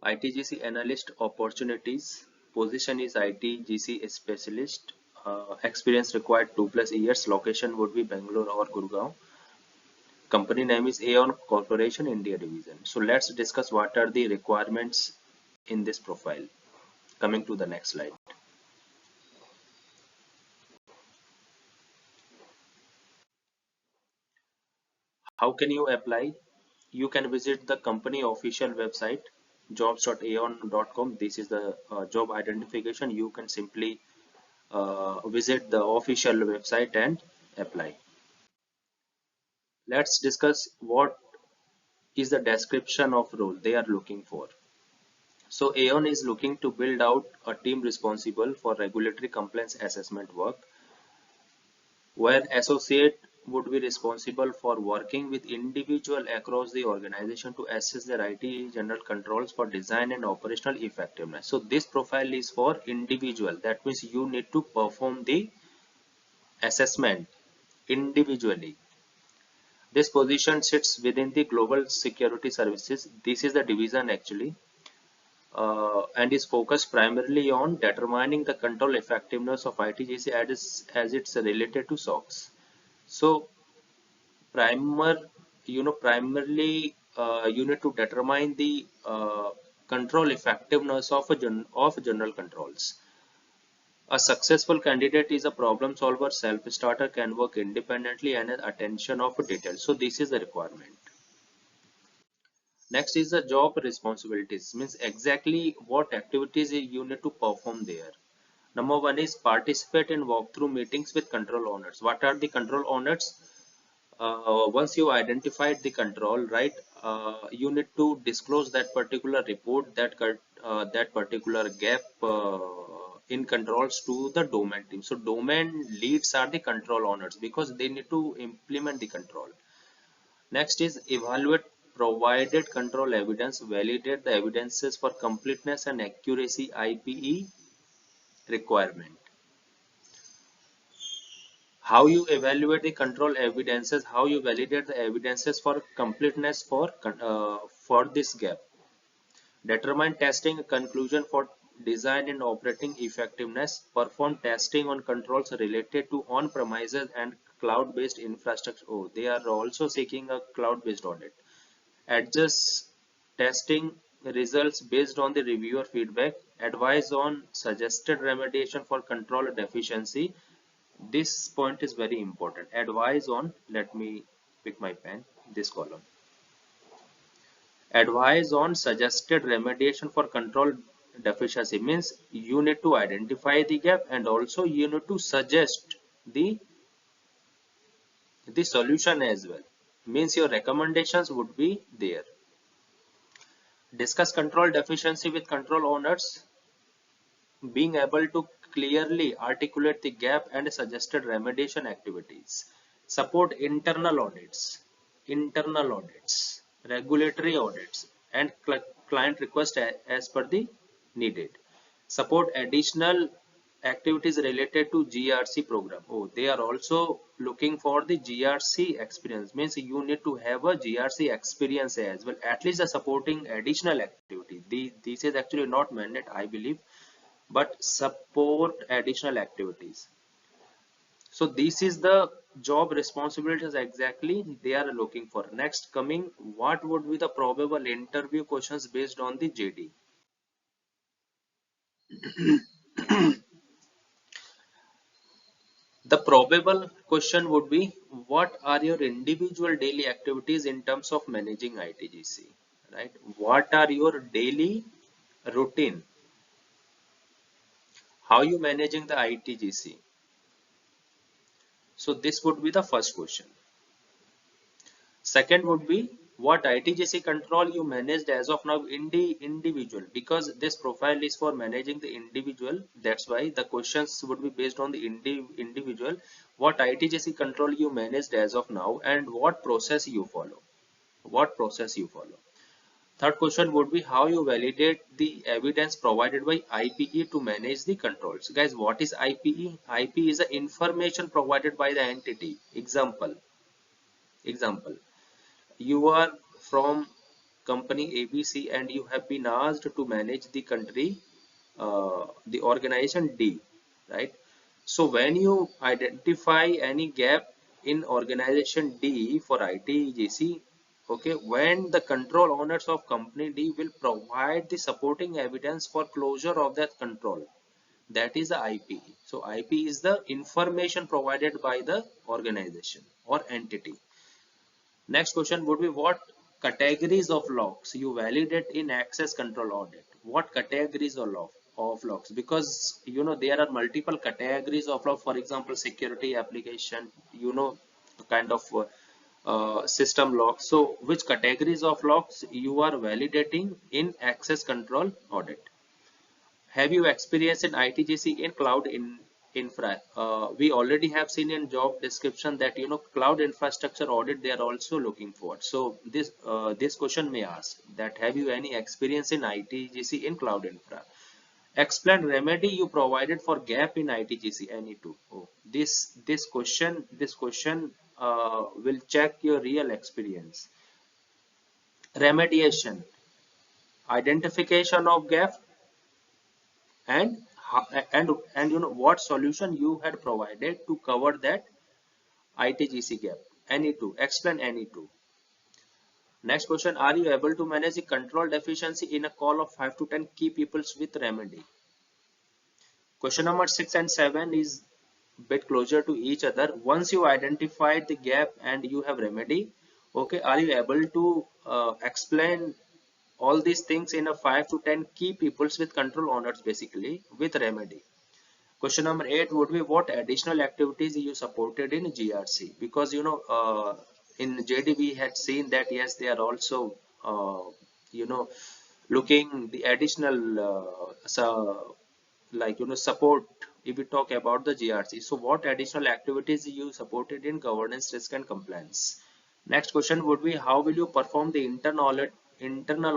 ITGC analyst opportunities. Position is ITGC specialist. Experience required 2+ years. Location would be Bangalore or Gurgaon. Company name is AON Corporation India Division. So let's discuss what are the requirements in this profile. Coming to the next slide. How can you apply? You can visit the company official website jobs.aon.com. This is the job identification. You can simply visit the official website and apply. Let's discuss what is the description of role they are looking for. So AON is looking to build out a team responsible for regulatory compliance assessment work, where associate would be responsible for working with individual across the organization to assess their IT general controls for design and operational effectiveness. So this profile is for individual. That means you need to perform the assessment individually. This position sits within the global security services. This is the division actually, and is focused primarily on determining the control effectiveness of ITGC as it's related to SOX. So primarily you need to determine the control effectiveness of general controls. A successful candidate is a problem solver, self-starter, can work independently, and has attention of detail. So this is the requirement. Next is the job responsibilities, means exactly what activities you need to perform there. Number one is participate in walkthrough meetings with control owners. What are the control owners? Once you identified the control, right, you need to disclose that particular report, that particular gap in controls to the domain team. So domain leads are the control owners because they need to implement the control. Next is evaluate provided control evidence, validate the evidences for completeness and accuracy IPE requirement. How you evaluate the control evidences, how you validate the evidences for completeness for this gap. Determine testing conclusion for design and operating effectiveness. Perform testing on controls related to on-premises and cloud-based infrastructure. Oh, they are also seeking a cloud-based audit. Adjust testing results based on the reviewer feedback. Advise on suggested remediation for control deficiency. This point is very important. Advise on, let me pick my pen, this column. Advise on suggested remediation for control deficiency means you need to identify the gap and also you need to suggest the solution as well. Means your recommendations would be there. Discuss control deficiency with control owners. Being able to clearly articulate the gap and suggested remediation activities. Support internal audits, regulatory audits, and client request as per the needed. Support additional activities related to GRC program. Oh, they are also looking for the GRC experience. Means you need to have a GRC experience as well. At least the supporting additional activity. This is actually not mandate, I believe, but support additional activities. So this is the job responsibilities exactly they are looking for. Next coming, what would be the probable interview questions based on the JD? The probable question would be, what are your individual daily activities in terms of managing ITGC, right? What are your daily routine? How you managing the ITGC? So this would be the first question. Second would be, what ITGC control you managed as of now in the individual, because this profile is for managing the individual. That's why the questions would be based on the individual. What ITGC control you managed as of now and what process you follow. Third question would be, how you validate the evidence provided by IPE to manage the controls. Guys, what is IPE? IPE is the information provided by the entity. Example, you are from company ABC and you have been asked to manage the country, the organization D, right? So when you identify any gap in organization D for ITGC, okay, when the control owners of company D will provide the supporting evidence for closure of that control, that is the IP. So IP is the information provided by the organization or entity. Next question would be, what categories of logs you validate in access control audit? What categories of logs? Because there are multiple categories of log. For example, security application, kind of system logs. So which categories of logs you are validating in access control audit? Have you experienced in ITGC in cloud infra? We already have seen in job description that cloud infrastructure audit they are also looking for. So this question may ask that, have you any experience in ITGC in cloud infra? Explain remedy you provided for gap in ITGC. Any two. Oh, this question will check your real experience. Remediation, identification of gap, and what solution you had provided to cover that ITGC gap. Any two. Explain any two. Next question, are you able to manage the control deficiency in a call of 5 to 10 key peoples with remedy? Question number 6 and 7 is bit closer to each other. Once you identified the gap and you have remedy, okay, are you able to explain all these things in a 5 to 10 key peoples with control owners basically with remedy? Question number 8 would be, what additional activities you supported in GRC? Because in JD we had seen that yes, they are also you know looking the additional support if we talk about the GRC. So what additional activities you supported in governance, risk and compliance? Next question would be, how will you perform the internal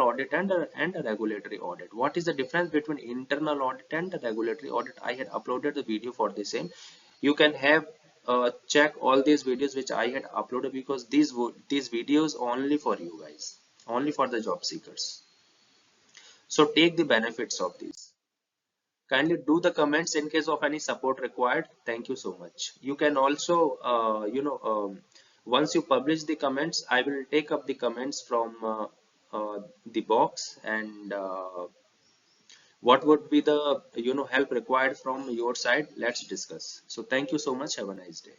audit and a regulatory audit? What is the difference between internal audit and the regulatory audit? I had uploaded the video for the same. You can have check all these videos which I had uploaded, because these videos only for you guys, only for the job seekers. So take the benefits of these. Kindly do the comments in case of any support required. Thank you so much. You can also once you publish the comments, I will take up the comments from the box, and what would be the help required from your side, let's discuss. So thank you so much, have a nice day.